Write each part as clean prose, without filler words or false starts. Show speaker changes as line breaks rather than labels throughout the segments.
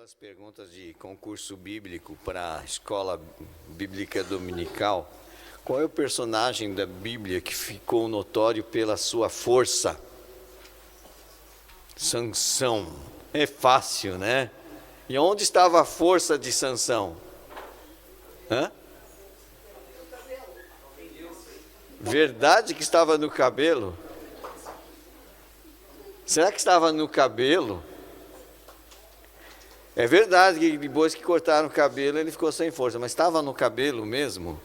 Aquelas perguntas de concurso bíblico para a escola bíblica dominical. Qual é o personagem da Bíblia que ficou notório pela sua força? Sansão. É fácil, né? E onde estava a força de Sansão? Hã? Verdade que estava no cabelo? Será que estava no cabelo? É verdade que depois que cortaram o cabelo ele ficou sem força, mas estava no cabelo mesmo?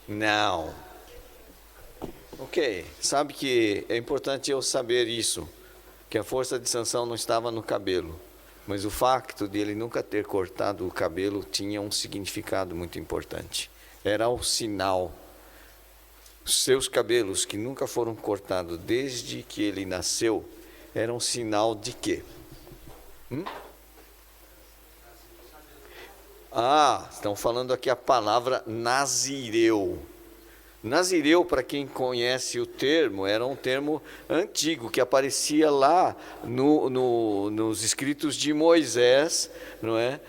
Não. Ok, sabe que é importante eu saber isso, que a força de Sansão não estava no cabelo, mas o facto de ele nunca ter cortado o cabelo tinha um significado muito importante. Era o sinal. Os seus cabelos, que nunca foram cortados desde que ele nasceu, eram um sinal de quê? Estão falando aqui a palavra nazireu. Nazireu, para quem conhece o termo, era um termo antigo que aparecia lá nos escritos de Moisés, não é?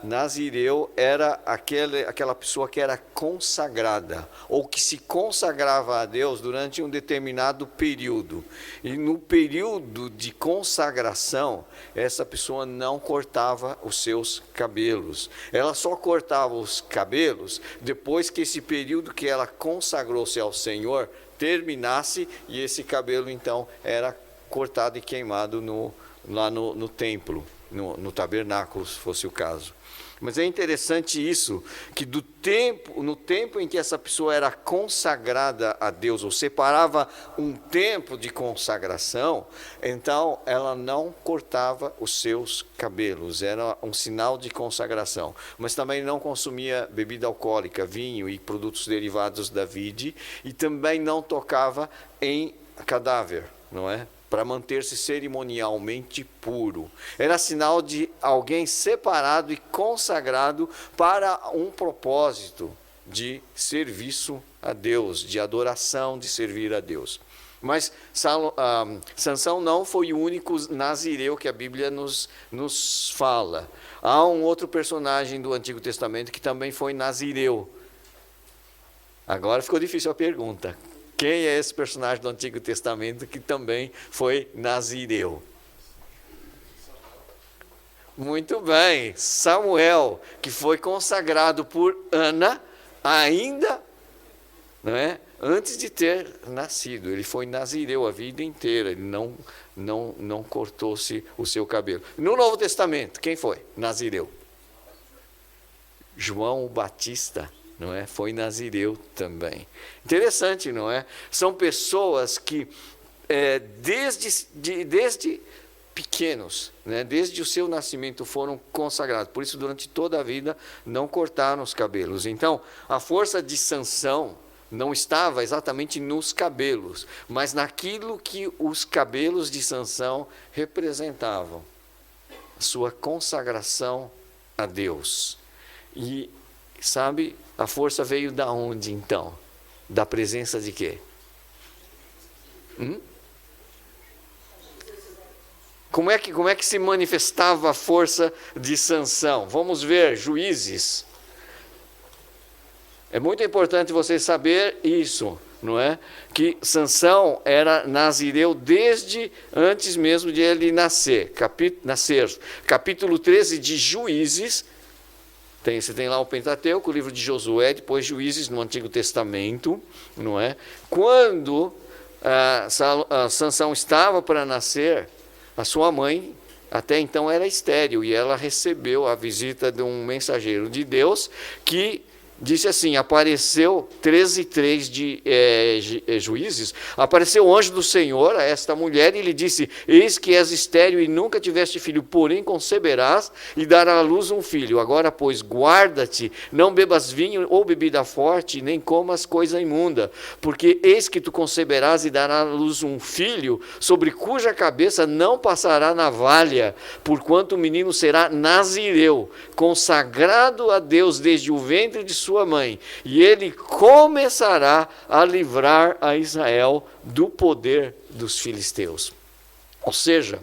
Nazireu era aquela pessoa que era consagrada, ou que se consagrava a Deus durante um determinado período. E no período de consagração, essa pessoa não cortava os seus cabelos. Ela só cortava os cabelos depois que esse período que ela consagrou-se ao Senhor terminasse, e esse cabelo então era cortado e queimado lá no templo, no tabernáculo, se fosse o caso. Mas é interessante isso, que no tempo em que essa pessoa era consagrada a Deus, ou separava um tempo de consagração, então ela não cortava os seus cabelos, era um sinal de consagração. Mas também não consumia bebida alcoólica, vinho e produtos derivados da vide, e também não tocava em cadáver, não é? Para manter-se cerimonialmente puro. Era sinal de alguém separado e consagrado para um propósito de serviço a Deus, de adoração, de servir a Deus. Mas Sansão não foi o único nazireu que a Bíblia nos fala. Há um outro personagem do Antigo Testamento que também foi nazireu. Agora ficou difícil a pergunta. Quem é esse personagem do Antigo Testamento que também foi nazireu? Muito bem, Samuel, que foi consagrado por Ana ainda, não é? Antes de ter nascido. Ele foi nazireu a vida inteira, ele não cortou-se o seu cabelo. No Novo Testamento, quem foi nazireu? João o Batista. Não é? Foi nazireu também. Interessante, não é? São pessoas que desde pequenos, né? Desde o seu nascimento foram consagrados. Por isso, durante toda a vida, não cortaram os cabelos. Então, a força de Sansão não estava exatamente nos cabelos, mas naquilo que os cabelos de Sansão representavam. A sua consagração a Deus. E, sabe, a força veio da onde, então? Da presença de quê? Como é que se manifestava a força de Sansão? Vamos ver, Juízes. É muito importante você saber isso, não é? Que Sansão era nazireu desde antes mesmo de ele nascer. Capítulo 13 de Juízes. Você tem lá o Pentateuco, o livro de Josué, depois Juízes no Antigo Testamento, não é? Quando Sansão estava para nascer, a sua mãe até então era estéril, e ela recebeu a visita de um mensageiro de Deus que disse assim, apareceu 13:3 de Juízes, apareceu o anjo do Senhor a esta mulher e lhe disse, eis que és estéril e nunca tiveste filho, porém conceberás e darás à luz um filho. Agora, pois, guarda-te, não bebas vinho ou bebida forte, nem comas coisa imunda, porque eis que tu conceberás e darás à luz um filho, sobre cuja cabeça não passará navalha, porquanto o menino será nazireu, consagrado a Deus desde o ventre de sua mãe, e ele começará a livrar a Israel do poder dos filisteus. Ou seja,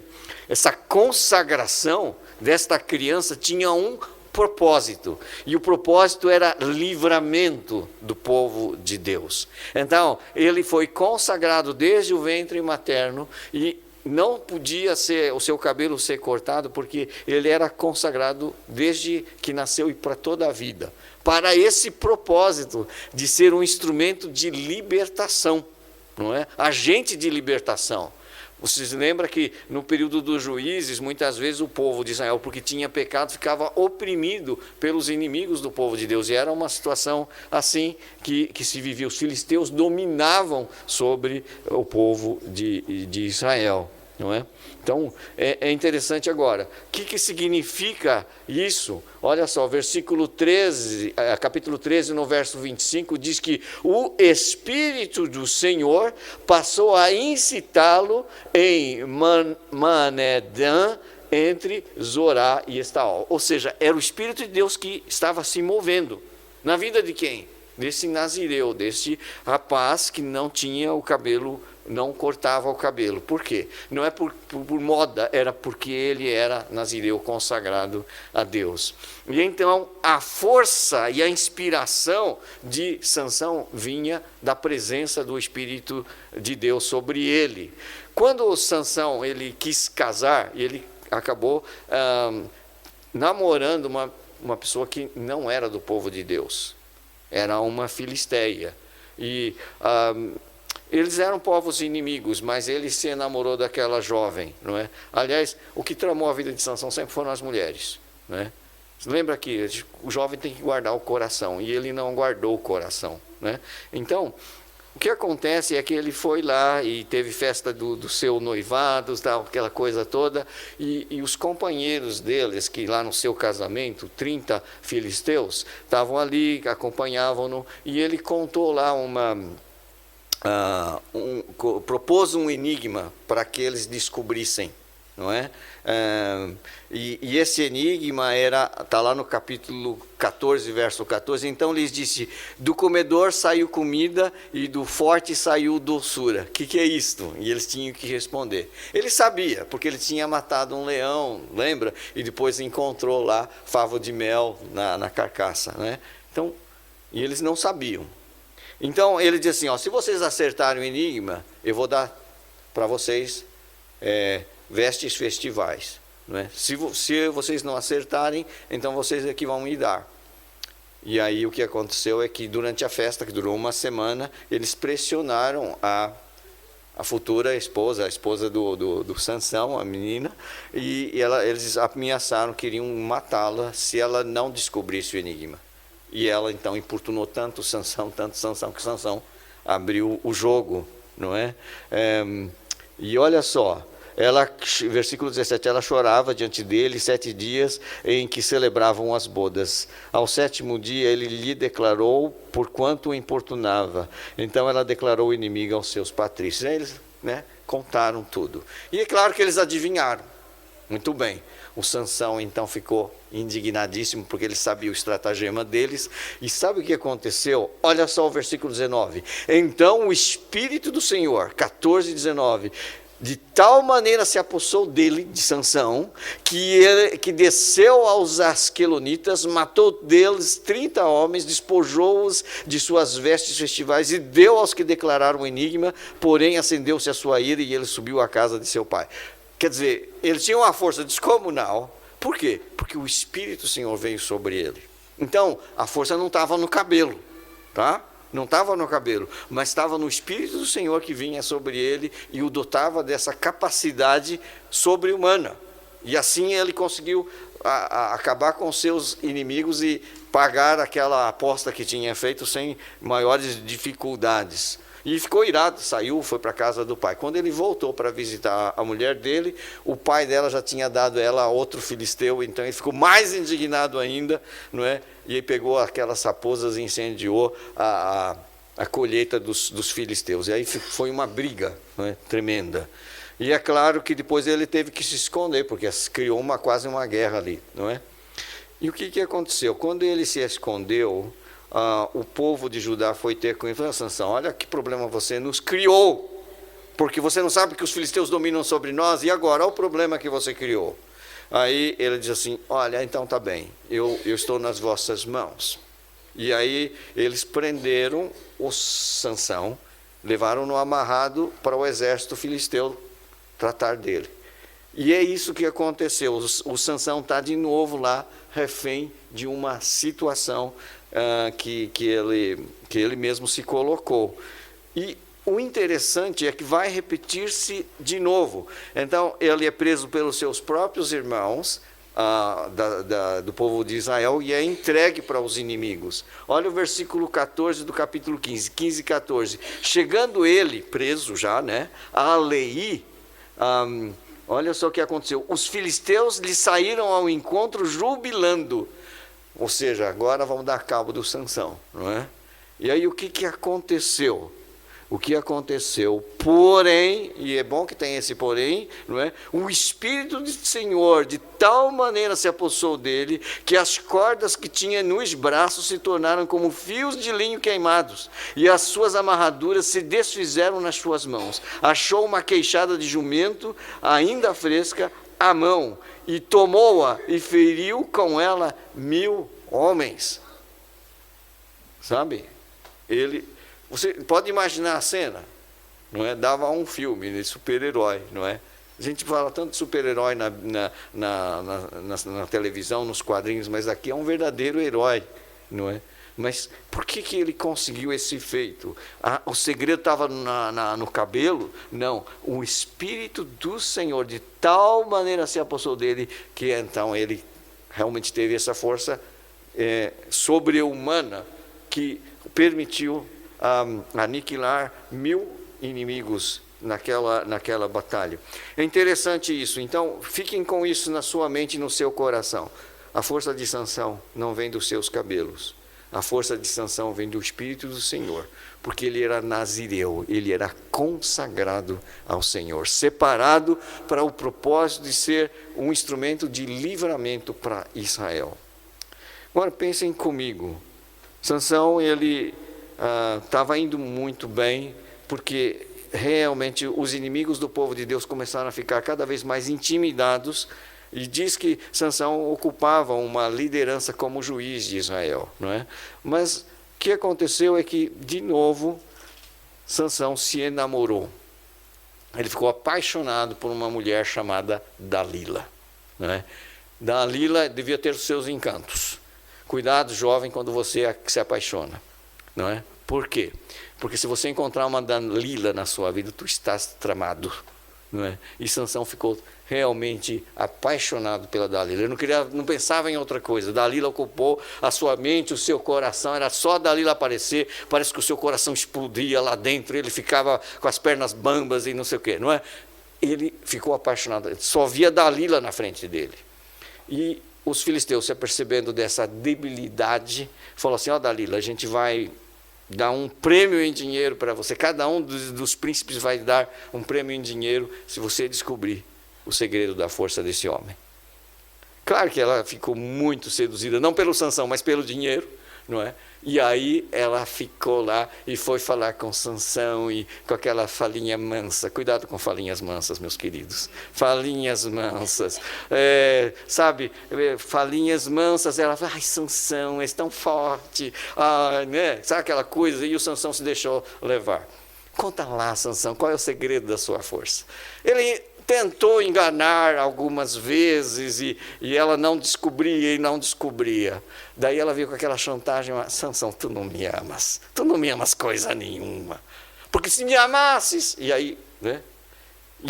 essa consagração desta criança tinha um propósito, e o propósito era livramento do povo de Deus. Então, ele foi consagrado desde o ventre materno e não podia o seu cabelo ser cortado, porque ele era consagrado desde que nasceu e para toda a vida, para esse propósito de ser um instrumento de libertação, não é? Agente de libertação. Vocês lembram que no período dos juízes, muitas vezes o povo de Israel, porque tinha pecado, ficava oprimido pelos inimigos do povo de Deus. E era uma situação assim que se vivia. Os filisteus dominavam sobre o povo de Israel, não é? Então, é interessante agora. O que significa isso? Olha só, versículo 13, capítulo 13, no verso 25, diz que o Espírito do Senhor passou a incitá-lo em Manedã, entre Zorá e Estaol. Ou seja, era o Espírito de Deus que estava se movendo. Na vida de quem? Desse nazireu, desse rapaz que não tinha o cabelo, não cortava o cabelo. Por quê? Não é por moda, era porque ele era nazireu consagrado a Deus. E então a força e a inspiração de Sansão vinha da presença do Espírito de Deus sobre ele. Quando Sansão ele quis casar, ele acabou namorando uma pessoa que não era do povo de Deus. Era uma filisteia. E eles eram povos inimigos, mas ele se enamorou daquela jovem, não é? Aliás, o que tramou a vida de Sansão sempre foram as mulheres, não é? Você lembra que o jovem tem que guardar o coração, e ele não guardou o coração, né? Então, o que acontece é que ele foi lá e teve festa do seu noivado, tal, aquela coisa toda, e os companheiros deles, que lá no seu casamento, 30 filisteus, estavam ali, acompanhavam-no, e ele contou lá propôs um enigma para que eles descobrissem, não é? E esse enigma está lá no capítulo 14, verso 14. Então lhes disse: do comedor saiu comida e do forte saiu doçura. O que é isto? E eles tinham que responder. Ele sabia, porque ele tinha matado um leão, lembra? E depois encontrou lá favo de mel na carcaça, né? Então, e eles não sabiam. Então ele diz assim, se vocês acertarem o enigma, eu vou dar para vocês vestes festivais, não é? Se vocês não acertarem, então vocês é que vão me dar. E aí o que aconteceu é que durante a festa, que durou uma semana, eles pressionaram a futura esposa, a esposa do Sansão, a menina, e eles ameaçaram, queriam matá-la se ela não descobrisse o enigma. E ela então importunou tanto Sansão, que Sansão abriu o jogo, não é? E olha só, versículo 17, ela chorava diante dele 7 dias em que celebravam as bodas. Ao 7º dia ele lhe declarou por quanto o importunava. Então ela declarou o inimigo aos seus patrícios. Eles, né, contaram tudo. E é claro que eles adivinharam. Muito bem. O Sansão então ficou indignadíssimo, porque ele sabia o estratagema deles. E sabe o que aconteceu? Olha só o versículo 19. Então o Espírito do Senhor, 14, 19, de tal maneira se apossou dele, de Sansão, que desceu aos asquelonitas, matou deles 30 homens, despojou-os de suas vestes festivais e deu aos que declararam o enigma, porém acendeu-se a sua ira e ele subiu à casa de seu pai. Quer dizer, ele tinha uma força descomunal. Por quê? Porque o Espírito do Senhor veio sobre ele. Então, a força não estava no cabelo, tá? Não estava no cabelo, mas estava no Espírito do Senhor que vinha sobre ele e o dotava dessa capacidade sobre-humana. E assim ele conseguiu acabar com seus inimigos e pagar aquela aposta que tinha feito sem maiores dificuldades. E ficou irado, saiu, foi para a casa do pai. Quando ele voltou para visitar a mulher dele, o pai dela já tinha dado ela a outro filisteu, então ele ficou mais indignado ainda, não é? E aí pegou aquelas raposas e incendiou a colheita dos filisteus. E aí foi uma briga, não é? Tremenda. E é claro que depois ele teve que se esconder, porque criou quase uma guerra ali, não é? E o que aconteceu? Quando ele se escondeu, o povo de Judá foi ter com ele e falou: Sansão, olha que problema você nos criou, porque você não sabe que os filisteus dominam sobre nós, e agora, olha o problema que você criou. Aí ele diz assim, olha, então tá bem, eu estou nas vossas mãos. E aí eles prenderam o Sansão, levaram-no amarrado para o exército filisteu tratar dele. E é isso que aconteceu, o Sansão está de novo lá, refém de uma situação que ele mesmo se colocou. E o interessante é que vai repetir-se de novo. Então, ele é preso pelos seus próprios irmãos do povo de Israel e é entregue para os inimigos. Olha o versículo 14 do capítulo 15, 15 e 14. Chegando ele, preso já, né, a Leí, olha só o que aconteceu. Os filisteus lhe saíram ao encontro jubilando. Ou seja, agora vamos dar cabo do Sansão, não é? E aí o que aconteceu? O que aconteceu? Porém, e é bom que tem esse porém, não é? O Espírito do Senhor de tal maneira se apossou dele, que as cordas que tinha nos braços se tornaram como fios de linho queimados, e as suas amarraduras se desfizeram nas suas mãos. Achou uma queixada de jumento, ainda fresca, à mão, e tomou-a e feriu com ela 1000 homens. Sabe? Você pode imaginar a cena, não é? Dava um filme de super-herói, não é? A gente fala tanto de super-herói na televisão, nos quadrinhos, mas aqui é um verdadeiro herói, não é? Mas por que ele conseguiu esse feito? O segredo estava no cabelo? Não, o Espírito do Senhor de tal maneira se apossou dele, que então ele realmente teve essa força sobre-humana que permitiu aniquilar 1000 inimigos naquela batalha. É interessante isso. Então, fiquem com isso na sua mente e no seu coração. A força de Sansão não vem dos seus cabelos. A força de Sansão vem do Espírito do Senhor, porque ele era nazireu, ele era consagrado ao Senhor, separado para o propósito de ser um instrumento de livramento para Israel. Agora, pensem comigo. Sansão, ele estava indo muito bem, porque realmente os inimigos do povo de Deus começaram a ficar cada vez mais intimidados, e diz que Sansão ocupava uma liderança como juiz de Israel, não é? Mas o que aconteceu é que, de novo, Sansão se enamorou. Ele ficou apaixonado por uma mulher chamada Dalila, não é? Dalila devia ter os seus encantos. Cuidado, jovem, quando você se apaixona. Não é? Por quê? Porque se você encontrar uma Dalila na sua vida, tu estás tramado. Não é? E Sansão ficou realmente apaixonado pela Dalila. Ele não pensava em outra coisa. Dalila ocupou a sua mente, o seu coração. Era só a Dalila aparecer, parece que o seu coração explodia lá dentro. Ele ficava com as pernas bambas e não sei o quê. Não é? Ele ficou apaixonado. Só via Dalila na frente dele. E os filisteus, se apercebendo dessa debilidade, falou assim, Dalila, a gente vai dar um prêmio em dinheiro para você, cada um dos príncipes vai dar um prêmio em dinheiro se você descobrir o segredo da força desse homem. Claro que ela ficou muito seduzida, não pelo Sansão, mas pelo dinheiro, não é? E aí ela ficou lá e foi falar com Sansão e com aquela falinha mansa. Cuidado com falinhas mansas, meus queridos. Falinhas mansas. Falinhas mansas. Ela fala, ai, Sansão, és tão forte. Né? Sabe aquela coisa? E o Sansão se deixou levar. Conta lá, Sansão, qual é o segredo da sua força? Ele tentou enganar algumas vezes e ela não descobria e não descobria. Daí ela veio com aquela chantagem, Sansão, tu não me amas coisa nenhuma. Porque se me amasses, e aí, né?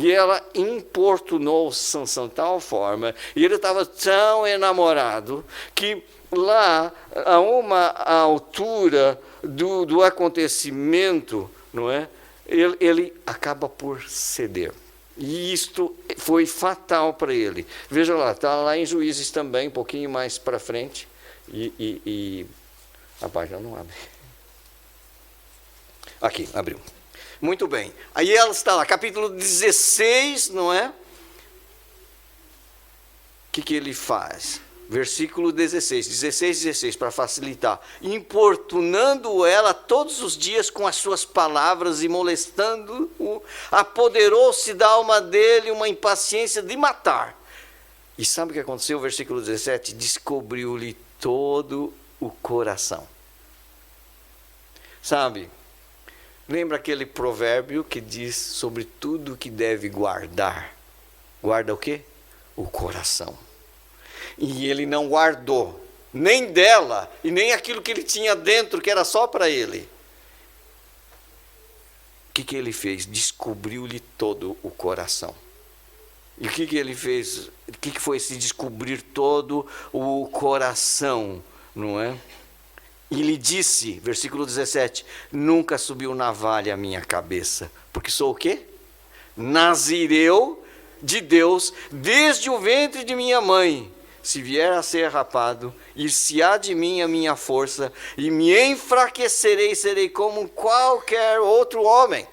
E ela importunou Sansão de tal forma, e ele estava tão enamorado, que lá, a uma altura do acontecimento, não é? Ele acaba por ceder. E isto foi fatal para ele. Veja lá, está lá em Juízes também, um pouquinho mais para frente. A página não abre. Aqui, abriu. Muito bem. Aí ela está lá, capítulo 16, não é? O que ele faz? Versículo 16, para facilitar. Importunando ela todos os dias com as suas palavras e molestando-o, apoderou-se da alma dele uma impaciência de matar. E sabe o que aconteceu? Versículo 17, descobriu-lhe todo o coração. Sabe, lembra aquele provérbio que diz sobre tudo que deve guardar? Guarda o quê? O coração. E ele não guardou, nem dela, e nem aquilo que ele tinha dentro, que era só para ele. O que ele fez? Descobriu-lhe todo o coração. E o que ele fez? O que foi esse descobrir todo o coração, não é? E lhe disse, versículo 17, nunca subiu navalha à minha cabeça, porque sou o quê? Nazireu de Deus, desde o ventre de minha mãe. Se vier a ser rapado, ir-se-á de mim a minha força, e me enfraquecerei, serei como qualquer outro homem.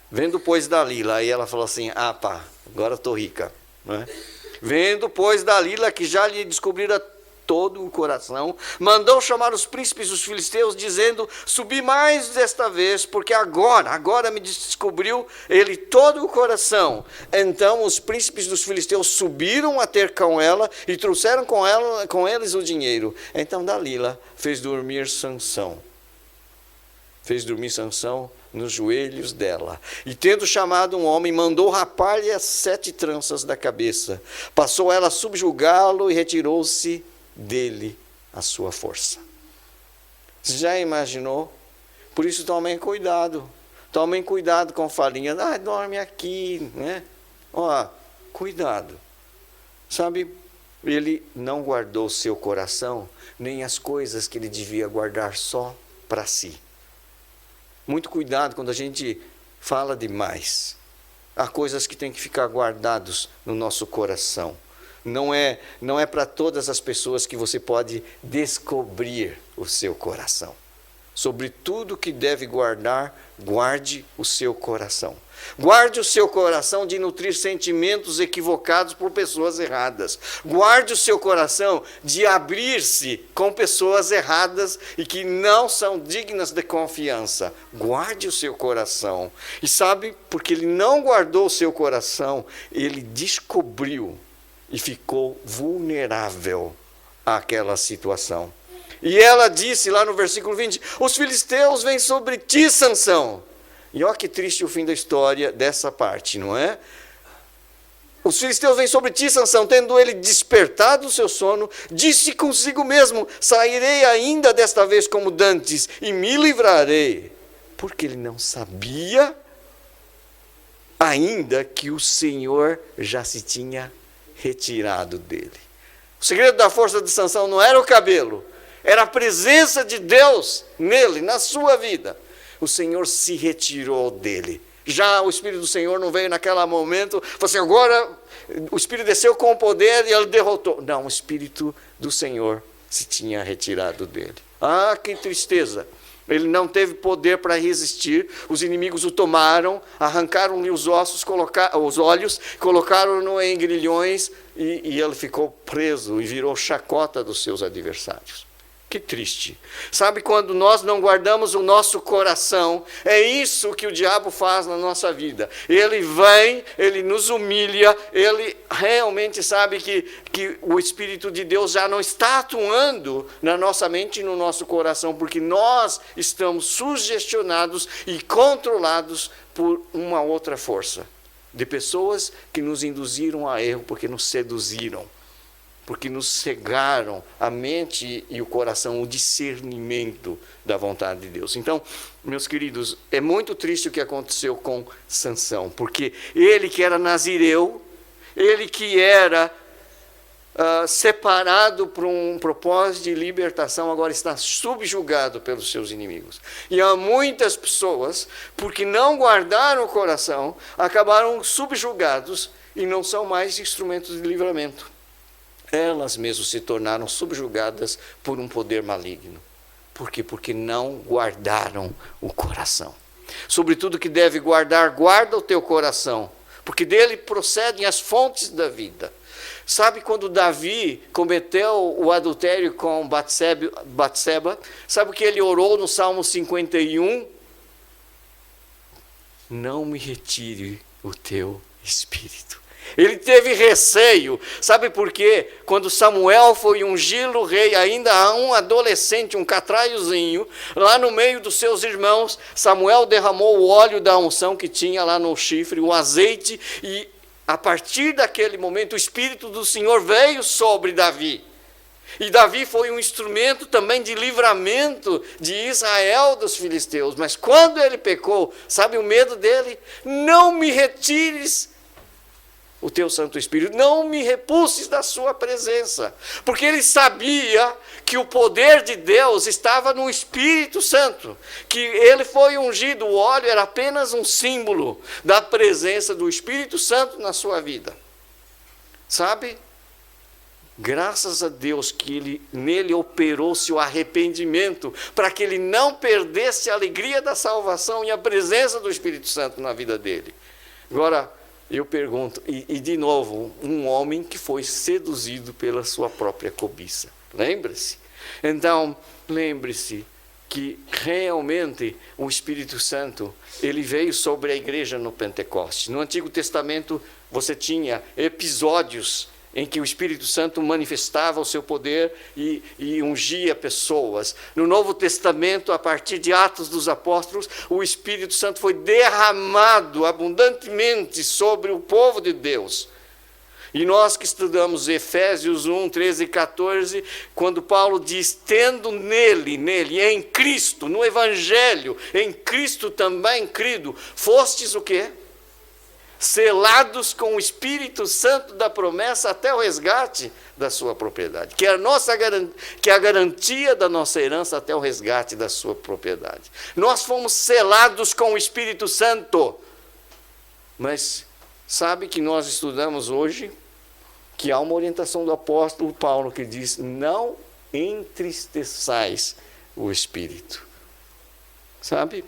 Vendo, pois, Dalila, aí ela falou assim, agora estou rica. Não é? Vendo, pois, Dalila, que já lhe descobrira todo o coração, mandou chamar os príncipes dos filisteus, dizendo, subi mais desta vez, porque agora me descobriu ele todo o coração. Então os príncipes dos filisteus subiram a ter com ela, e trouxeram com eles o dinheiro. Então Dalila fez dormir Sansão nos joelhos dela. E tendo chamado um homem, mandou rapar-lhe as 7 tranças da cabeça. Passou ela a subjugá-lo e retirou-se dele a sua força. Você já imaginou? Por isso tomem cuidado. Tomem cuidado com falinha. Dorme aqui, né? Cuidado. Sabe, ele não guardou seu coração, nem as coisas que ele devia guardar só para si. Muito cuidado quando a gente fala demais. Há coisas que têm que ficar guardadas no nosso coração. Não é para todas as pessoas que você pode descobrir o seu coração. Sobre tudo que deve guardar, guarde o seu coração. Guarde o seu coração de nutrir sentimentos equivocados por pessoas erradas. Guarde o seu coração de abrir-se com pessoas erradas e que não são dignas de confiança. Guarde o seu coração. E sabe, porque ele não guardou o seu coração, ele descobriu e ficou vulnerável àquela situação. E ela disse lá no versículo 20, os filisteus vêm sobre ti, Sansão. E olha que triste o fim da história dessa parte, não é? Os filisteus vêm sobre ti, Sansão, tendo ele despertado o seu sono, disse consigo mesmo, sairei ainda desta vez como dantes, e me livrarei. Porque ele não sabia ainda que o Senhor já se tinha retirado dele. O segredo da força de Sansão não era o cabelo, era a presença de Deus nele, na sua vida. O Senhor se retirou dele. Já o Espírito do Senhor não veio naquele momento, falou assim, agora o Espírito desceu com o poder e ele derrotou. Não, o Espírito do Senhor se tinha retirado dele. Que tristeza. Ele não teve poder para resistir, os inimigos o tomaram, arrancaram-lhe os olhos, colocaram-no em grilhões e ele ficou preso e virou chacota dos seus adversários. Que triste. Sabe, quando nós não guardamos o nosso coração, é isso que o diabo faz na nossa vida. Ele vem, ele nos humilha, ele realmente sabe que o Espírito de Deus já não está atuando na nossa mente e no nosso coração, porque nós estamos sugestionados e controlados por uma outra força, de pessoas que nos induziram a erro, porque nos seduziram, porque nos cegaram a mente e o coração, o discernimento da vontade de Deus. Então, meus queridos, é muito triste o que aconteceu com Sansão, porque ele que era nazireu, ele que era separado por um propósito de libertação, agora está subjugado pelos seus inimigos. E há muitas pessoas, porque não guardaram o coração, acabaram subjugados e não são mais instrumentos de livramento. Elas mesmas se tornaram subjugadas por um poder maligno. Por quê? Porque não guardaram o coração. Sobre tudo que deve guardar, guarda o teu coração, porque dele procedem as fontes da vida. Sabe quando Davi cometeu o adultério com Batseba? Sabe o que ele orou no Salmo 51? Não me retire o teu espírito. Ele teve receio. Sabe por quê? Quando Samuel foi ungí-lo rei, ainda um adolescente, um catraiozinho, lá no meio dos seus irmãos, Samuel derramou o óleo da unção que tinha lá no chifre, o azeite, e a partir daquele momento o Espírito do Senhor veio sobre Davi. E Davi foi um instrumento também de livramento de Israel dos filisteus. Mas quando ele pecou, sabe o medo dele? Não me retires o teu Santo Espírito, não me repulses da sua presença. Porque ele sabia que o poder de Deus estava no Espírito Santo. Que ele foi ungido, o óleo era apenas um símbolo da presença do Espírito Santo na sua vida. Sabe? Graças a Deus que nele operou-se o arrependimento, para que ele não perdesse a alegria da salvação e a presença do Espírito Santo na vida dele. Agora, eu pergunto, e de novo, um homem que foi seduzido pela sua própria cobiça. Lembre-se? Então, lembre-se que realmente o Espírito Santo, ele veio sobre a igreja no Pentecoste. No Antigo Testamento, você tinha episódios em que o Espírito Santo manifestava o seu poder e ungia pessoas. No Novo Testamento, a partir de Atos dos Apóstolos, o Espírito Santo foi derramado abundantemente sobre o povo de Deus. E nós que estudamos Efésios 1, 13 e 14, quando Paulo diz, tendo nele, em Cristo, no Evangelho, em Cristo também crido, fostes o quê? Selados com o Espírito Santo da promessa até o resgate da sua propriedade, que é a garantia da nossa herança até o resgate da sua propriedade. Nós fomos selados com o Espírito Santo. Mas sabe que nós estudamos hoje que há uma orientação do apóstolo Paulo que diz, não entristeçais o Espírito. Sabe?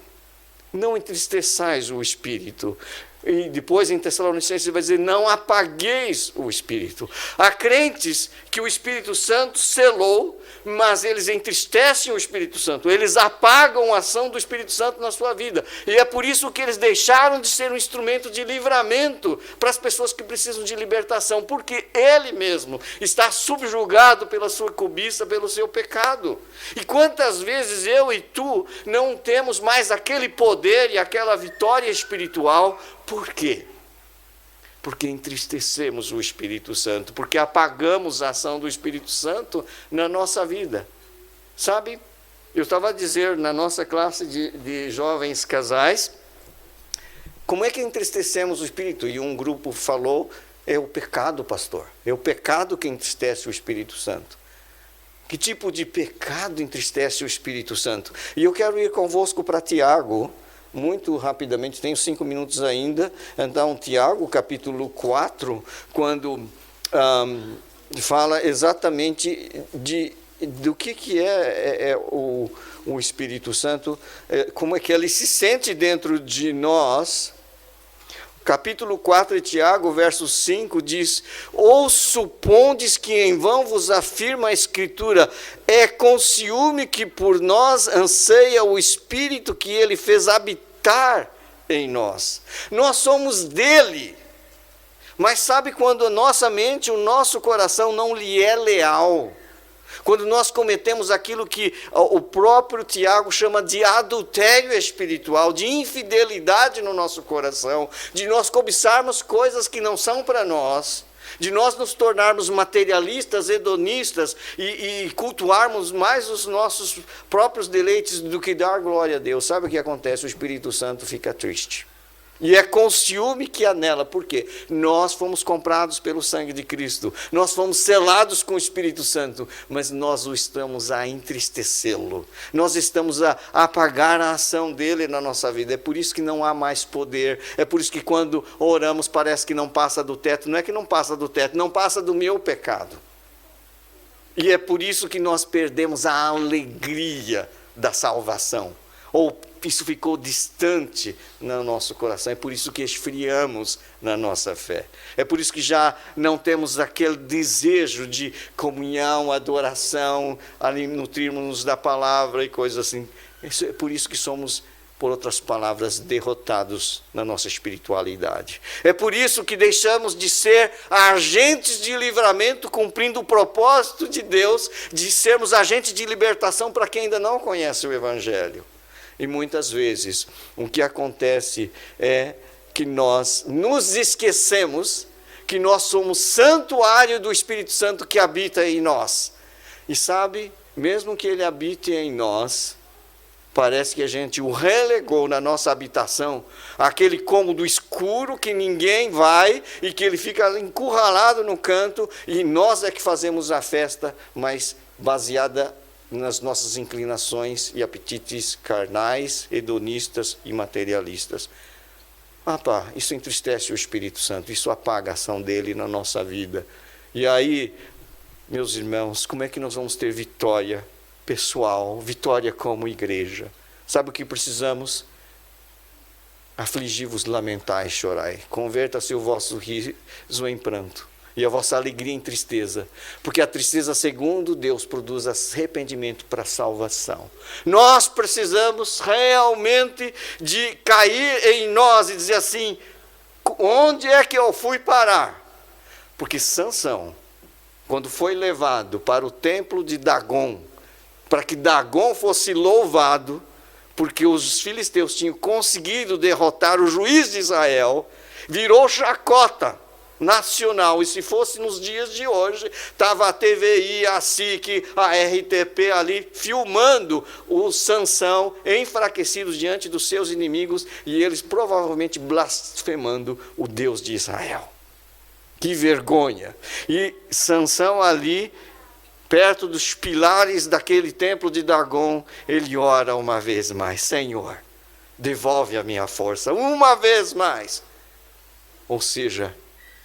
Não entristeçais o Espírito. E depois em Tessalonicenses vai dizer, não apagueis o Espírito. Há crentes que o Espírito Santo selou, mas eles entristecem o Espírito Santo, eles apagam a ação do Espírito Santo na sua vida. E é por isso que eles deixaram de ser um instrumento de livramento para as pessoas que precisam de libertação, porque ele mesmo está subjugado pela sua cobiça, pelo seu pecado. E quantas vezes eu e tu não temos mais aquele poder e aquela vitória espiritual? Por quê? Porque entristecemos o Espírito Santo, porque apagamos a ação do Espírito Santo na nossa vida. Sabe, eu estava a dizer na nossa classe de jovens casais, como é que entristecemos o Espírito? E um grupo falou, é o pecado, pastor. É o pecado que entristece o Espírito Santo. Que tipo de pecado entristece o Espírito Santo? E eu quero ir convosco para Tiago, muito rapidamente, tenho 5 minutos ainda. Então, Tiago, capítulo 4, quando fala exatamente do que é o Espírito Santo, como é que ele se sente dentro de nós. Capítulo 4 de Tiago, verso 5, diz, ou supondes que em vão vos afirma a Escritura, é com ciúme que por nós anseia o Espírito que ele fez habitar em nós. Nós somos dele, mas sabe quando a nossa mente, o nosso coração não lhe é leal? Quando nós cometemos aquilo que o próprio Tiago chama de adultério espiritual, de infidelidade no nosso coração, de nós cobiçarmos coisas que não são para nós, de nós nos tornarmos materialistas, hedonistas e cultuarmos mais os nossos próprios deleites do que dar glória a Deus. Sabe o que acontece? O Espírito Santo fica triste. E é com ciúme que anela. Por quê? Nós fomos comprados pelo sangue de Cristo. Nós fomos selados com o Espírito Santo. Mas nós o estamos a entristecê-lo. Nós estamos a apagar a ação dele na nossa vida. É por isso que não há mais poder. É por isso que quando oramos parece que não passa do teto. Não é que não passa do teto, não passa do meu pecado. E é por isso que nós perdemos a alegria da salvação. Ou isso ficou distante no nosso coração. É por isso que esfriamos na nossa fé. É por isso que já não temos aquele desejo de comunhão, adoração, ali nutrirmos da palavra e coisas assim. É por isso que somos Por outras palavras, derrotados na nossa espiritualidade. É por isso que deixamos de ser agentes de livramento, cumprindo o propósito de Deus, de sermos agentes de libertação para quem ainda não conhece o Evangelho. E muitas vezes o que acontece é que nós nos esquecemos que nós somos santuário do Espírito Santo que habita em nós. E sabe, mesmo que ele habite em nós, parece que a gente o relegou na nossa habitação, aquele cômodo escuro que ninguém vai e que ele fica encurralado no canto, e nós é que fazemos a festa, mas baseada nas nossas inclinações e apetites carnais, hedonistas e materialistas. Isso entristece o Espírito Santo, isso apaga a ação dele na nossa vida. E aí, meus irmãos, como é que nós vamos ter vitória pessoal, vitória como igreja? Sabe o que precisamos? Afligi-vos, lamentai, chorai. Converta-se o vosso riso em pranto e a vossa alegria em tristeza, porque a tristeza, segundo Deus, produz arrependimento para a salvação. Nós precisamos realmente de cair em nós e dizer assim: onde é que eu fui parar? Porque Sansão, quando foi levado para o templo de Dagon, para que Dagon fosse louvado, porque os filisteus tinham conseguido derrotar o juiz de Israel, virou chacota nacional. E se fosse nos dias de hoje, estava a TVI, a SIC, a RTP ali, filmando o Sansão, enfraquecidos diante dos seus inimigos, e eles provavelmente blasfemando o Deus de Israel. Que vergonha! E Sansão ali, perto dos pilares daquele templo de Dagon, ele ora uma vez mais: Senhor, devolve a minha força uma vez mais. Ou seja,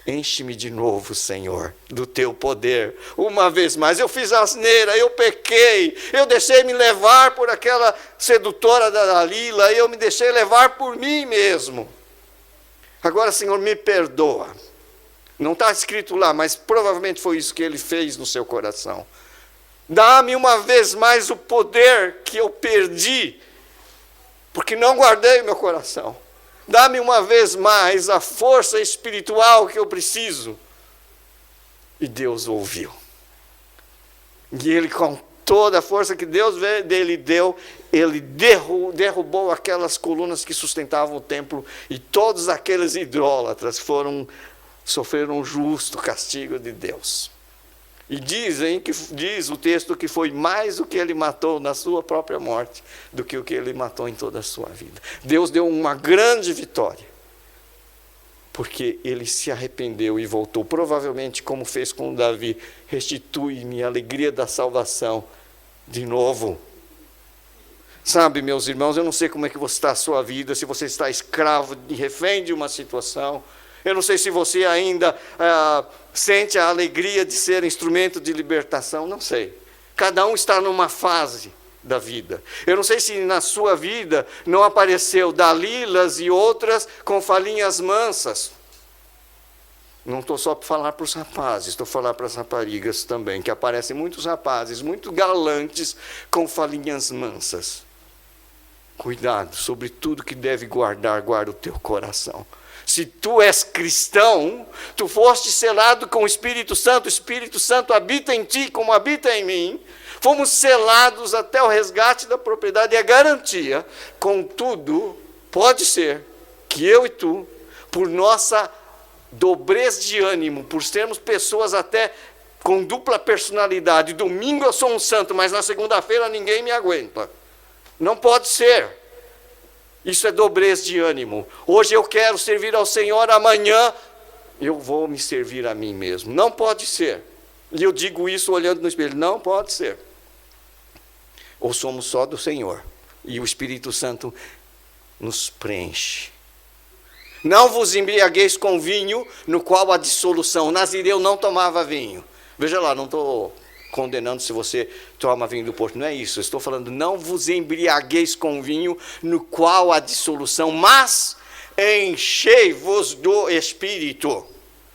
enche-me de novo, Senhor, do teu poder. Uma vez mais, eu fiz asneira, eu pequei, eu deixei me levar por aquela sedutora da Dalila, eu me deixei levar por mim mesmo. Agora, Senhor, me perdoa. Não está escrito lá, mas provavelmente foi isso que ele fez no seu coração. Dá-me uma vez mais o poder que eu perdi, porque não guardei o meu coração. Dá-me uma vez mais a força espiritual que eu preciso. E Deus ouviu. E ele, com toda a força que Deus dele deu, ele derrubou aquelas colunas que sustentavam o templo, e todos aqueles idólatras sofreram um justo castigo de Deus. E diz o texto que foi mais o que ele matou na sua própria morte do que o que ele matou em toda a sua vida. Deus deu uma grande vitória, porque ele se arrependeu e voltou. Provavelmente, como fez com Davi: restitui-me a alegria da salvação de novo. Sabe, meus irmãos, eu não sei como é que você está a sua vida, se você está escravo e refém de uma situação. Eu não sei se você ainda sente a alegria de ser instrumento de libertação, não sei. Cada um está numa fase da vida. Eu não sei se na sua vida não apareceu Dalilas e outras com falinhas mansas. Não estou só para falar para os rapazes, estou a falar para as raparigas também, que aparecem muitos rapazes, muito galantes, com falinhas mansas. Cuidado, sobre tudo que deve guarda o teu coração. Se tu és cristão, tu foste selado com o Espírito Santo habita em ti como habita em mim. Fomos selados até o resgate da propriedade e a garantia. Contudo, pode ser que eu e tu, por nossa dobrez de ânimo, por sermos pessoas até com dupla personalidade, domingo eu sou um santo, mas na segunda-feira ninguém me aguenta. Não pode ser. Isso é dobrez de ânimo. Hoje eu quero servir ao Senhor, amanhã eu vou me servir a mim mesmo. Não pode ser. E eu digo isso olhando no espelho. Não pode ser. Ou somos só do Senhor, e o Espírito Santo nos preenche. Não vos embriagueis com vinho, no qual há dissolução. O nazireu não tomava vinho. Veja lá, não estou condenando se você toma vinho do Porto, não é isso. Eu estou falando: não vos embriagueis com vinho, no qual há dissolução, mas enchei-vos do Espírito.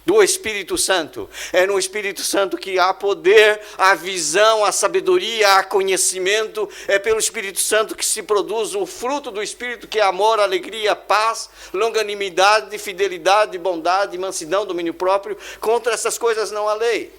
do Espírito Santo. É no Espírito Santo que há poder, a visão, a sabedoria, há conhecimento. É pelo Espírito Santo que se produz o fruto do Espírito, que é amor, alegria, paz, longanimidade, fidelidade, bondade, mansidão, domínio próprio. Contra essas coisas não há lei.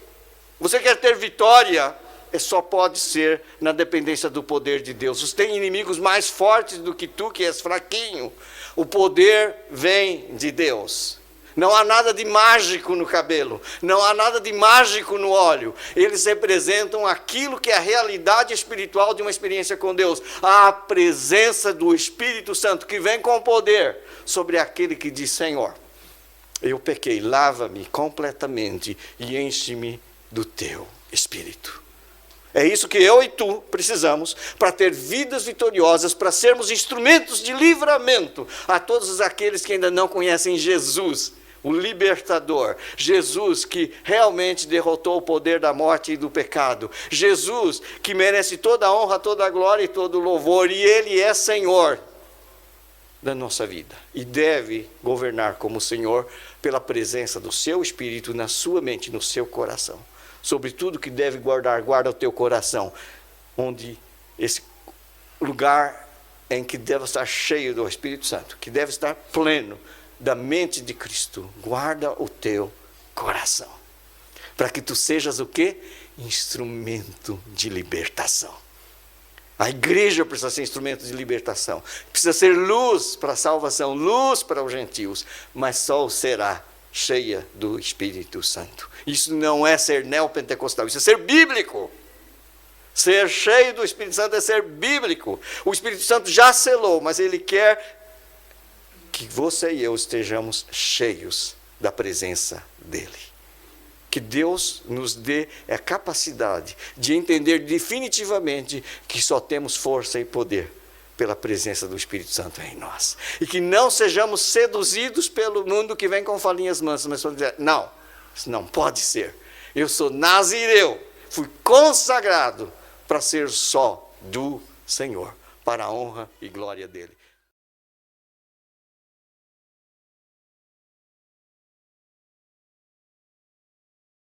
Você quer ter vitória? Só pode ser na dependência do poder de Deus. Você tem inimigos mais fortes do que tu, que és fraquinho. O poder vem de Deus. Não há nada de mágico no cabelo, não há nada de mágico no óleo. Eles representam aquilo que é a realidade espiritual de uma experiência com Deus. A presença do Espírito Santo que vem com poder sobre aquele que diz: Senhor, eu pequei, lava-me completamente e enche-me do teu Espírito. É isso que eu e tu precisamos para ter vidas vitoriosas, para sermos instrumentos de livramento a todos aqueles que ainda não conhecem Jesus, o libertador. Jesus que realmente derrotou o poder da morte e do pecado. Jesus que merece toda a honra, toda a glória e todo o louvor. E Ele é Senhor da nossa vida. E deve governar como Senhor pela presença do seu Espírito na sua mente, no seu coração. Sobre tudo que deve guardar, guarda o teu coração. Onde esse lugar em que deve estar cheio do Espírito Santo, que deve estar pleno da mente de Cristo. Guarda o teu coração. Para que tu sejas o quê? Instrumento de libertação. A igreja precisa ser instrumento de libertação. Precisa ser luz para a salvação, luz para os gentios. Mas só será cheia do Espírito Santo. Isso não é ser neopentecostal, isso é ser bíblico. Ser cheio do Espírito Santo é ser bíblico. O Espírito Santo já selou, mas Ele quer que você e eu estejamos cheios da presença dEle. Que Deus nos dê a capacidade de entender definitivamente que só temos força e poder pela presença do Espírito Santo em nós. E que não sejamos seduzidos pelo mundo que vem com falinhas mansas, mas dizer: não, isso não pode ser. Eu sou nazireu, fui consagrado para ser só do Senhor, para a honra e glória dEle.